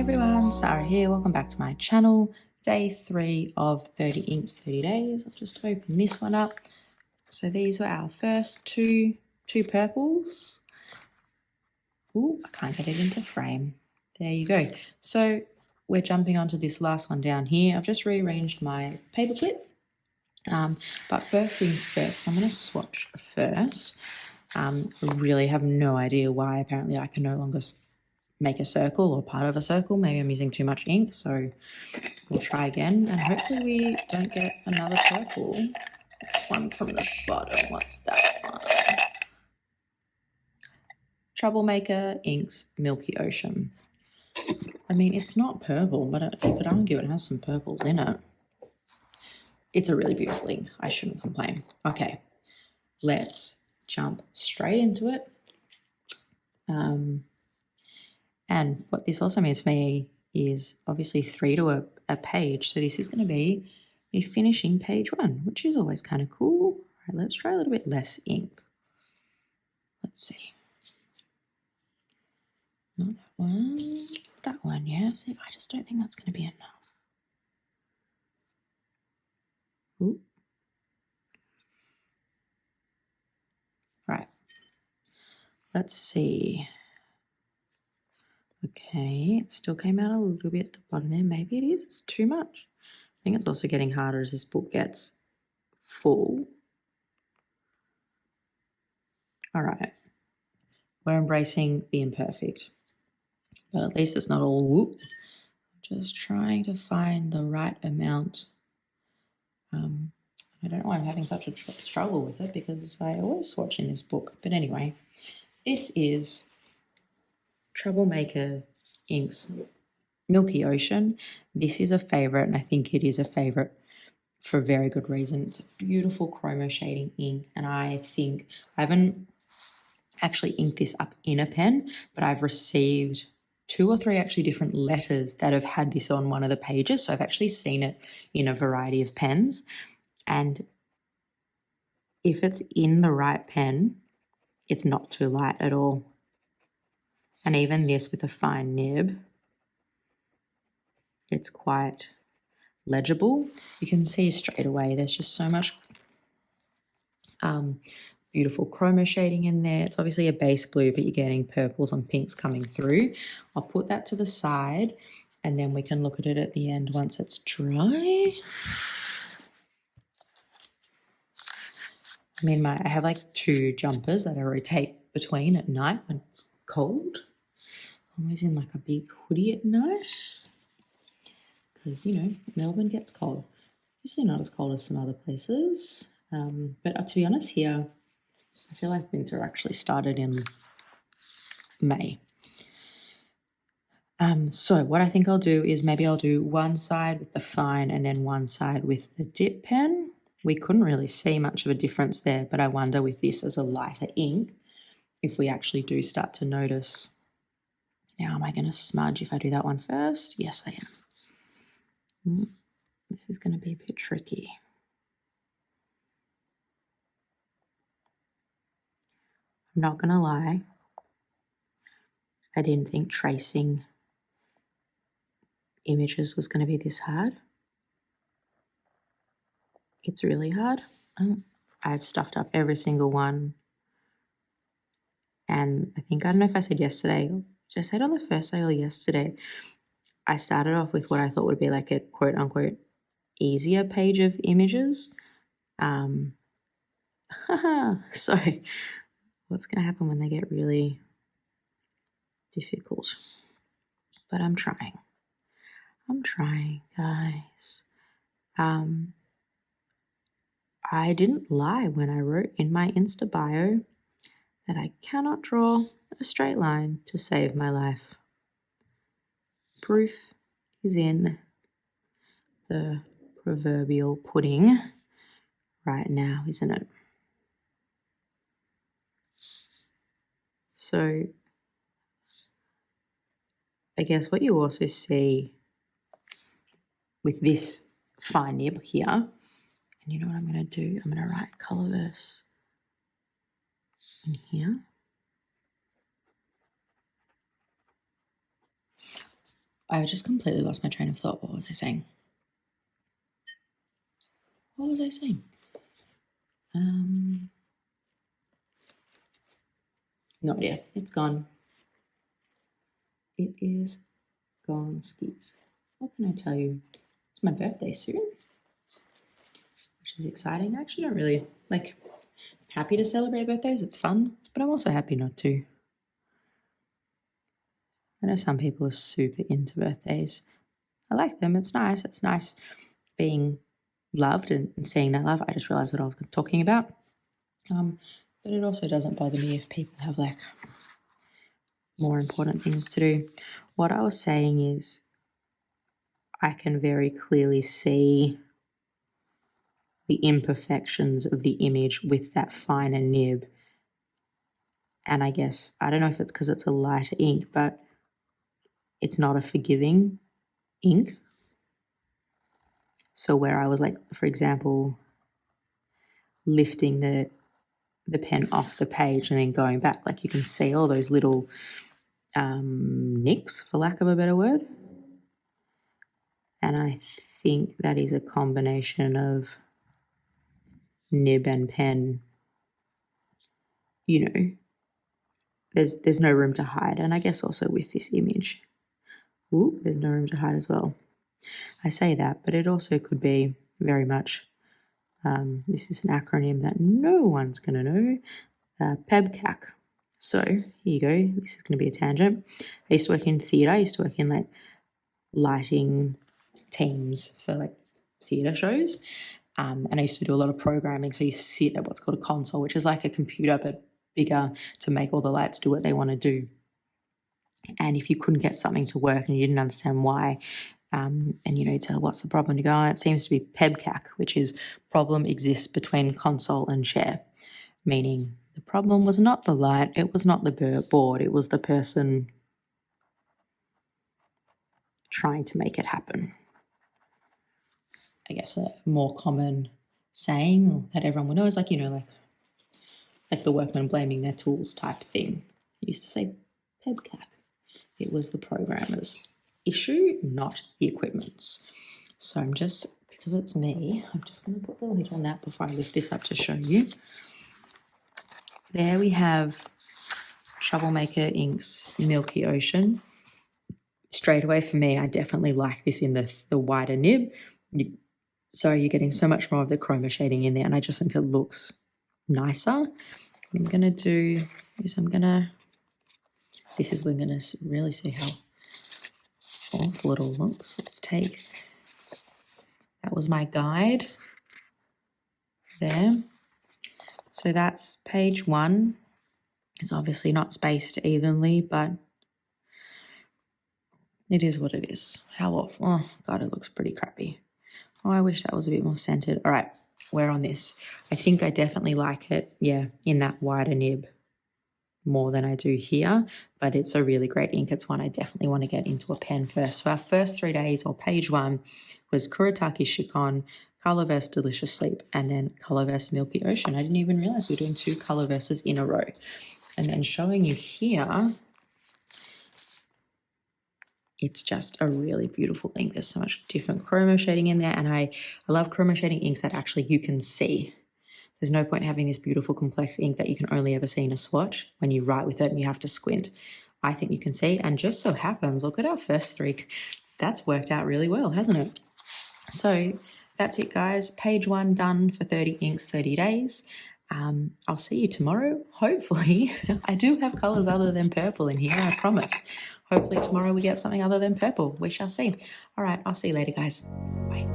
everyone, Sarah here. Welcome back to my channel. Day 3 of 30 inks, 30 days. I'll just open this one up. So these are our first two purples. Ooh, I can't get it into frame. There you go. So we're jumping onto this last one down here. I've just rearranged my paper clip. But first things first, I'm going to swatch first. I really have no idea why. Apparently I can no longer make a circle or part of a circle. Maybe I'm using too much ink, so we'll try again, and hopefully we don't get another purple. This one from the bottom, what's that one? Troublemaker Inks, Milky Ocean. I mean, it's not purple, but you could argue it has some purples in it. It's a really beautiful ink. I shouldn't complain. Okay, let's jump straight into it. And what this also means for me is obviously 3 to a page. So this is going to be me finishing page 1, which is always kind of cool. All right, let's try a little bit less ink. Let's see. Not that one. That one, yeah. See, I just don't think that's going to be enough. Ooh. Right. Let's see. Okay, it still came out a little bit at the bottom there. Maybe it is. It's too much. I think it's also getting harder as this book gets full. All right. We're embracing the imperfect. But at least it's not all whoop. Just trying to find the right amount. I don't know why I'm having such a struggle with it, because I always swatch in this book. But anyway, this is Troublemaker Inks, Milky Ocean. This is a favourite, and I think it is a favourite for a very good reason. It's a beautiful chroma shading ink, and I think I haven't actually inked this up in a pen, but I've received 2 or 3 actually different letters that have had this on one of the pages. So I've actually seen it in a variety of pens, and if it's in the right pen, it's not too light at all. And even this with a fine nib, it's quite legible. You can see straight away there's just so much beautiful chroma shading in there. It's obviously a base blue, but you're getting purples and pinks coming through. I'll put that to the side, and then we can look at it at the end once it's dry. I mean, I have like 2 jumpers that I rotate between at night when it's cold. I'm always in like a big hoodie at night because, you know, Melbourne gets cold. Obviously not as cold as some other places. But to be honest here, I feel like winter actually started in May. So what I think I'll do is maybe I'll do one side with the fine and then one side with the dip pen. We couldn't really see much of a difference there, but I wonder with this as a lighter ink, if we actually do start to notice. Now, am I going to smudge if I do that one first? Yes, I am. This is going to be a bit tricky. I'm not going to lie. I didn't think tracing images was going to be this hard. It's really hard. I've stuffed up every single one. And I don't know if I said yesterday, did I say it on the first day or yesterday? I started off with what I thought would be like a quote unquote easier page of images. So what's going to happen when they get really difficult? But I'm trying, guys. I didn't lie when I wrote in my Insta bio that I cannot draw a straight line to save my life. Proof is in the proverbial pudding right now, isn't it? So I guess what you also see with this fine nib here, and you know what I'm going to do? I'm going to write Colorverse in here. I just completely lost my train of thought. What was I saying? What was I saying? No idea. It's gone. It is gone skis. What can I tell you? It's my birthday soon, which is exciting. I actually don't really happy to celebrate birthdays. It's fun, but I'm also happy not to. I know some people are super into birthdays. I like them. It's nice. It's nice being loved and seeing that love. I just realized what I was talking about. But it also doesn't bother me if people have more important things to do. What I was saying is I can very clearly see the imperfections of the image with that finer nib. And I guess, I don't know if it's because it's a lighter ink, but it's not a forgiving ink. So where I was for example, lifting the pen off the page and then going back, you can see all those little nicks, for lack of a better word. And I think that is a combination of nib and pen. There's no room to hide. And I guess also with this image, there's no room to hide as well. I say that, but it also could be very much, this is an acronym that no one's going to know, PEBCAC. So here you go. This is going to be a tangent. I used to work in theatre. I used to work in lighting teams for theatre shows. And I used to do a lot of programming. So you sit at what's called a console, which is like a computer but bigger, to make all the lights do what they want to do. And if you couldn't get something to work and you didn't understand why, and tell what's the problem, to go on, it seems to be PEBCAC, which is problem exists between console and chair, meaning the problem was not the light, it was not the board, it was the person trying to make it happen. I guess a more common saying that everyone would know is like the workmen blaming their tools type thing. I used to say PEBCAC. It was the programmer's issue, not the equipment's. So because it's me, I'm just going to put the lid on that before I lift this up to show you. There we have Troublemaker Inks Milky Ocean. Straight away for me, I definitely like this in the wider nib. So you're getting so much more of the chroma shading in there, and I just think it looks nicer. What I'm going to do is we're going to really see how awful it all looks. Let's take, that was my guide there. So that's page 1. It's obviously not spaced evenly, but it is what it is. How awful. Oh, God, it looks pretty crappy. Oh, I wish that was a bit more centered. All right, we're on this. I think I definitely like it, in that wider nib more than I do here, but it's a really great ink. It's one I definitely want to get into a pen first. So our first 3 days, or page 1, was Kuretake Shikon, Colorverse Delicious Sleep, and then Colorverse Milky Ocean. I didn't even realize we were doing 2 Colorverses in a row. And then showing you here, it's just a really beautiful ink. There's so much different chroma shading in there, and I love chroma shading inks that actually you can see. There's no point having this beautiful complex ink that you can only ever see in a swatch when you write with it and you have to squint. I think you can see, and just so happens, look at our first 3. That's worked out really well, hasn't it? So that's it, guys. Page 1 done for 30 inks, 30 days. I'll see you tomorrow. Hopefully, I do have colours other than purple in here, I promise. Hopefully tomorrow we get something other than purple. We shall see. All right, I'll see you later, guys. Bye.